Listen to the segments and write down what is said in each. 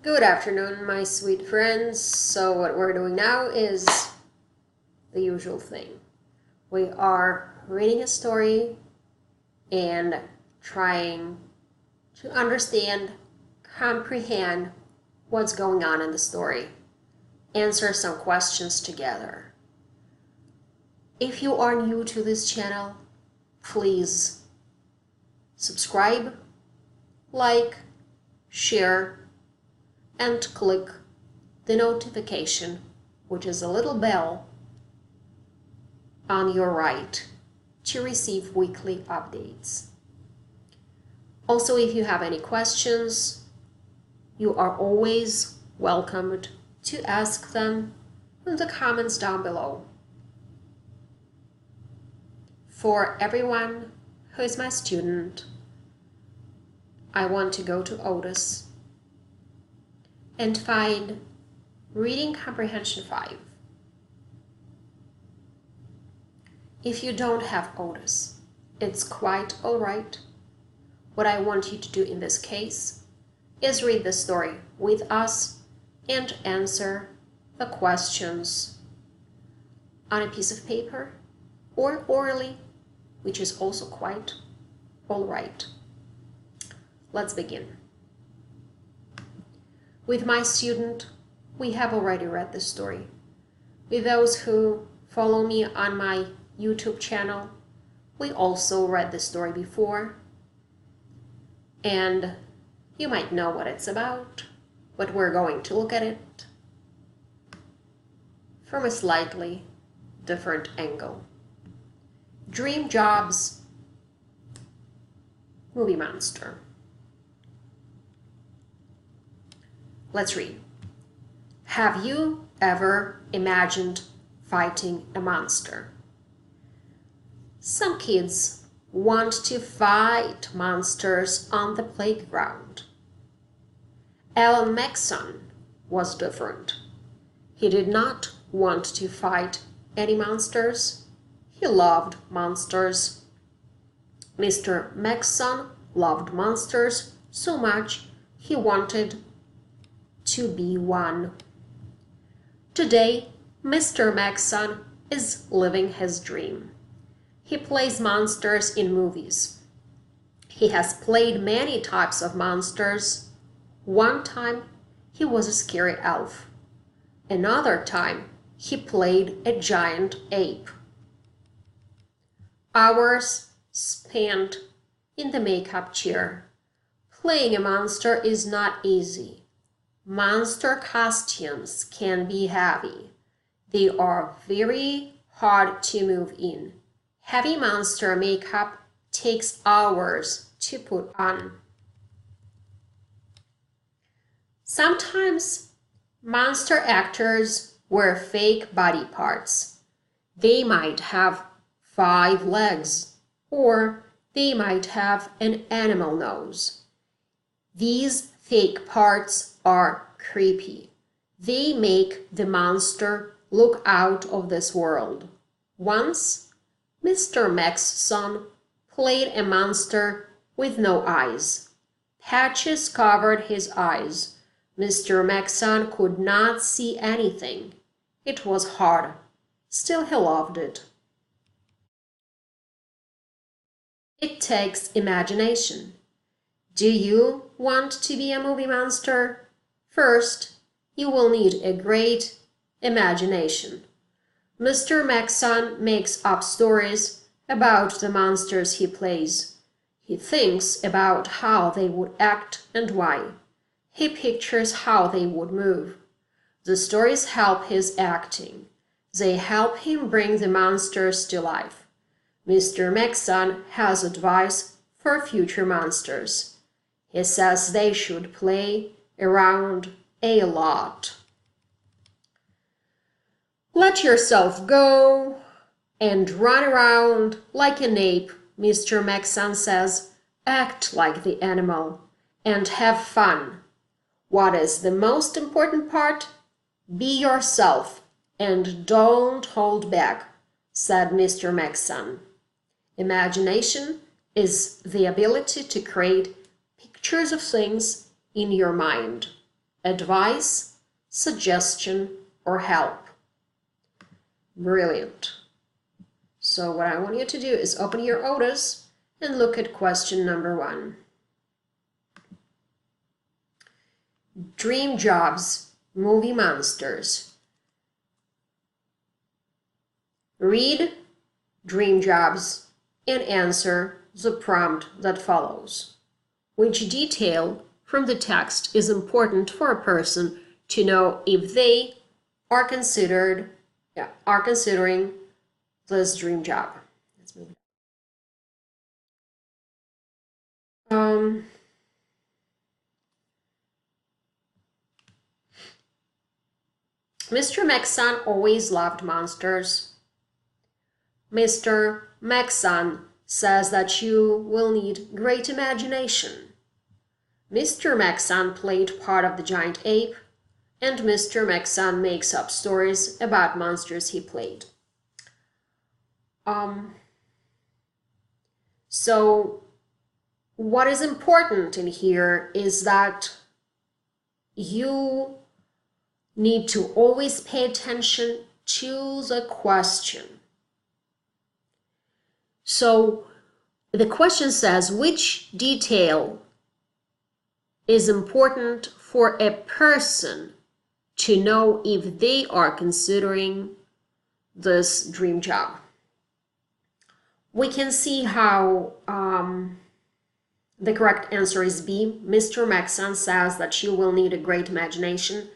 Good afternoon, my sweet friends. So what we're doing now is the usual thing. We are reading a story and trying to understand, comprehend what's going on in the story, answer some questions together. If you are new to this channel, please subscribe, like, share, and click the notification, which is a little bell on your right, to receive weekly updates. Also, if you have any questions, you are always welcomed to ask them in the comments down below. For everyone who is my student, I want to go to Otis and find Reading Comprehension 5. If you don't have Otis, it's quite alright. What I want you to do in this case is read the story with us and answer the questions on a piece of paper or orally, which is also quite alright. Let's begin. With my student, we have already read the story. With those who follow me on my YouTube channel, we also read the story before. And you might know what it's about, but we're going to look at it from a slightly different angle. Dream Jobs Movie Monster. Let's read. Have you ever imagined fighting a monster? Some kids want to fight monsters on the playground. Alan Maxson was different. He did not want to fight any monsters. He loved monsters. Mr. Maxson loved monsters so much he wanted to be one. Today, Mr. Maxson is living his dream. He plays monsters in movies. He has played many types of monsters. One time, he was a scary elf. Another time, he played a giant ape. Hours spent in the makeup chair. Playing a monster is not easy. Monster costumes can be heavy. They are very hard to move in. Heavy monster makeup takes hours to put on. Sometimes monster actors wear fake body parts. They might have 5 legs, or they might have an animal nose. These fake parts are creepy. They make the monster look out of this world. Once, Mr. Maxson played a monster with no eyes. Patches covered his eyes. Mr. Maxson could not see anything. It was hard. Still, he loved it. It takes imagination. Do you want to be a movie monster? First, you will need a great imagination. Mr. Maxson makes up stories about the monsters he plays. He thinks about how they would act and why. He pictures how they would move. The stories help his acting. They help him bring the monsters to life. Mr. Maxson has advice for future monsters. He says they should play around a lot. Let yourself go and run around like an ape, Mr. Maxson says. Act like the animal and have fun. What is the most important part? Be yourself and don't hold back, said Mr. Maxson. Imagination is the ability to create pictures of things in your mind. advice, suggestion, or help. Brilliant. So what I want you to do is open your Otis and look at question number 1. Dream jobs, movie monsters. Read dream jobs and answer the prompt that follows. Which detail from the text is important for a person to know if they are considering this dream job? Let's move on. Mr. Maxon always loved monsters. Mr. Maxon says that you will need great imagination. Mr. Maxon played part of the giant ape, and Mr. Maxon makes up stories about monsters he played. So what is important in here is that you need to always pay attention to the question. So the question says, which detail is important for a person to know if they are considering this dream job? We can see how the correct answer is B. Mr. Maxon says that you will need a great imagination.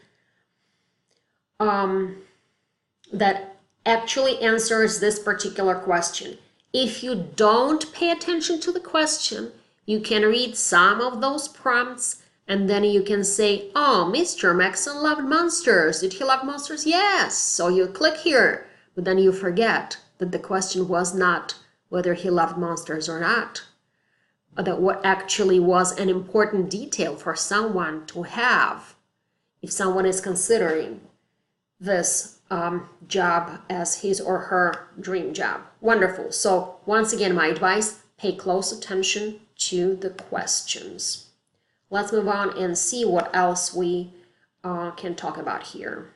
That actually answers this particular question. If you don't pay attention to the question, you can read some of those prompts and then you can say, oh, Mr. Maxon loved monsters. Did he love monsters? Yes. So you click here, but then you forget that the question was not whether he loved monsters or not. That what actually was an important detail for someone to have if someone is considering this job as his or her dream job. Wonderful. So once again, my advice, pay close attention to the questions. Let's move on and see what else we can talk about here.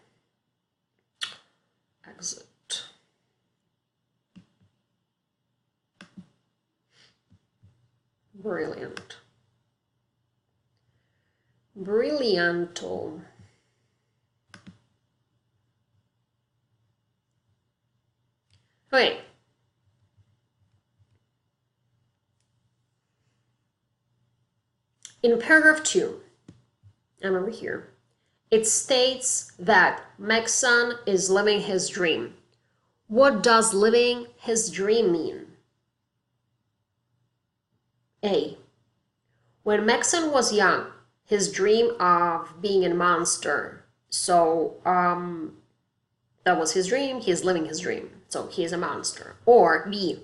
Exit. Brilliant. Brillianto. Okay. In paragraph 2, I'm over here, it states that Maxon is living his dream. What does living his dream mean? A. When Maxon was young, his dream of being a monster. So that was his dream, he is living his dream. So he is a monster. Or B.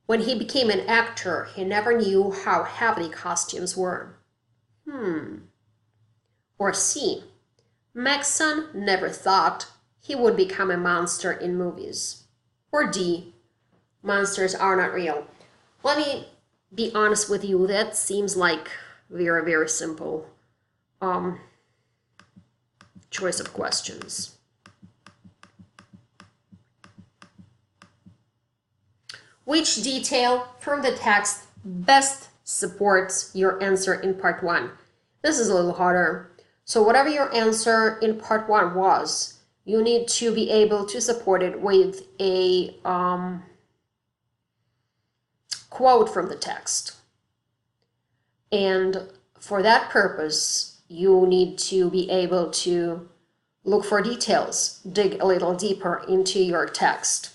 When he became an actor, he never knew how heavy costumes were. Or C. Maxon never thought he would become a monster in movies. Or D. Monsters are not real. Let me be honest with you, that seems like very, very simple choice of questions. Which detail from the text best supports your answer in part 1? This is a little harder. So whatever your answer in part 1 was, you need to be able to support it with a quote from the text. And for that purpose, you need to be able to look for details, dig a little deeper into your text.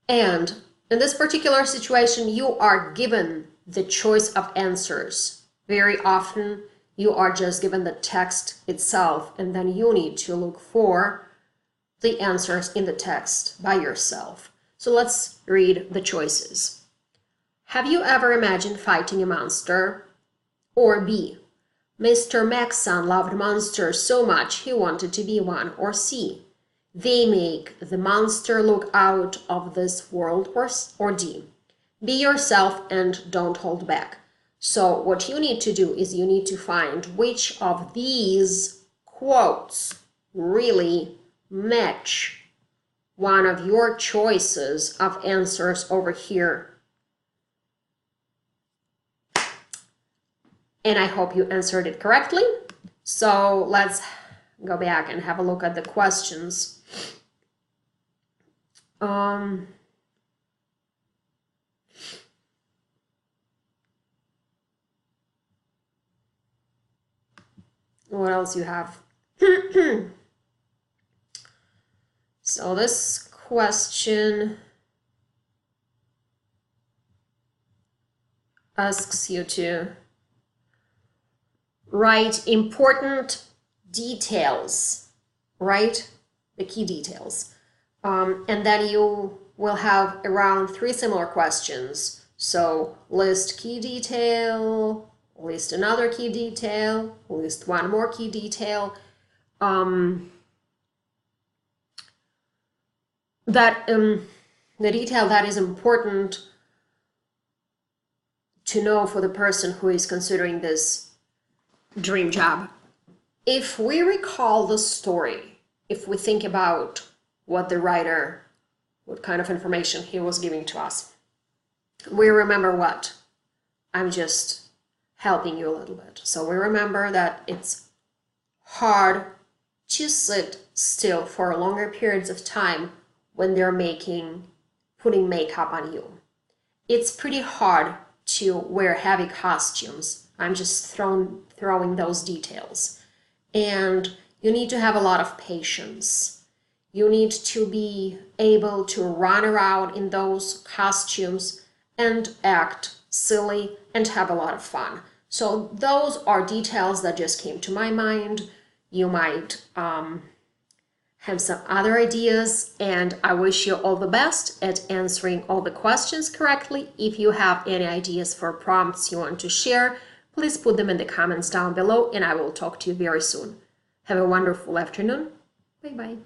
And in this particular situation, you are given the choice of answers. Very often, you are just given the text itself, and then you need to look for the answers in the text by yourself. So let's read the choices. Have you ever imagined fighting a monster? Or B. Mr. Maxon loved monsters so much he wanted to be one. Or C. They make the monster look out of this world. Or D. Be yourself and don't hold back. So what you need to do is you need to find which of these quotes really match one of your choices of answers over here. And I hope you answered it correctly. So let's go back and have a look at the questions. What else you have? So this question asks you to write important details, right? The key details. And then you will have around 3 similar questions. So list key detail, list another key detail, list one more key detail. The detail that is important to know for the person who is considering this dream job. If we recall the story, if we think about what the writer, what kind of information he was giving to us, we remember what? I'm just helping you a little bit. So we remember that it's hard to sit still for longer periods of time when they're putting makeup on you. It's pretty hard to wear heavy costumes. I'm just throwing those details. And you need to have a lot of patience. You need to be able to run around in those costumes and act silly and have a lot of fun. So those are details that just came to my mind. You might have some other ideas, and I wish you all the best at answering all the questions correctly. If you have any ideas for prompts you want to share, please put them in the comments down below, and I will talk to you very soon. Have a wonderful afternoon. Bye-bye.